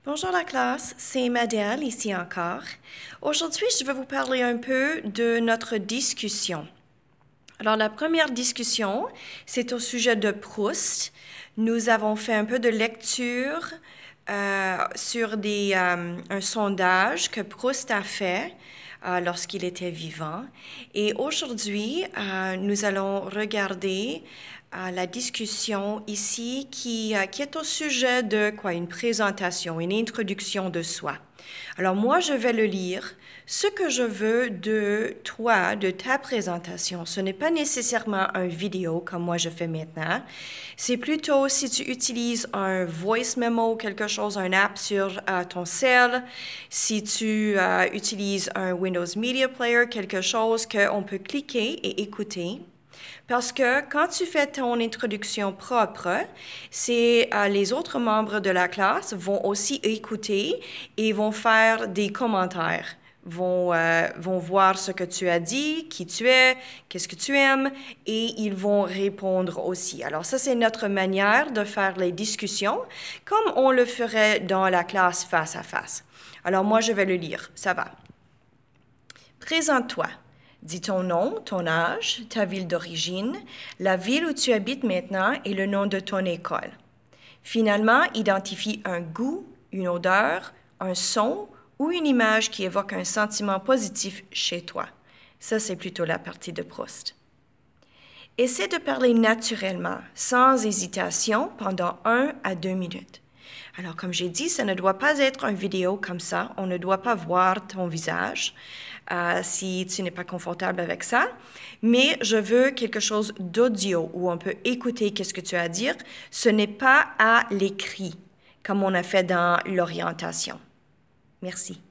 Bonjour la classe, c'est Madeleine ici encore. Aujourd'hui, je vais vous parler un peu de notre discussion. Alors, la première discussion, c'est au sujet de Proust. Nous avons fait un peu de lecture sur un sondage que Proust a fait lorsqu'il était vivant. Et aujourd'hui, nous allons regarder la discussion ici qui est au sujet de quoi? Une présentation, une introduction de soi. Alors moi, je vais le lire. Ce que je veux de toi, de ta présentation, ce n'est pas nécessairement un vidéo comme moi je fais maintenant. C'est plutôt si tu utilises un voice memo, quelque chose, un app sur ton cell, si tu utilises un Windows Media Player, quelque chose qu'on peut cliquer et écouter. Parce que quand tu fais ton introduction propre, c'est les autres membres de la classe vont aussi écouter et vont faire des commentaires, vont voir ce que tu as dit, qui tu es, qu'est-ce que tu aimes, et ils vont répondre aussi. Alors ça, c'est notre manière de faire les discussions, comme on le ferait dans la classe face à face. Alors moi, je vais le lire, ça va. Présente-toi. Dis ton nom, ton âge, ta ville d'origine, la ville où tu habites maintenant et le nom de ton école. Finalement, identifie un goût, une odeur, un son ou une image qui évoque un sentiment positif chez toi. Ça, c'est plutôt la partie de Proust. Essaie de parler naturellement, sans hésitation, pendant 1 à 2 minutes. Alors, comme j'ai dit, ça ne doit pas être une vidéo comme ça. On ne doit pas voir ton visage si tu n'es pas confortable avec ça. Mais je veux quelque chose d'audio où on peut écouter qu'est-ce que tu as à dire. Ce n'est pas à l'écrit, comme on a fait dans l'orientation. Merci.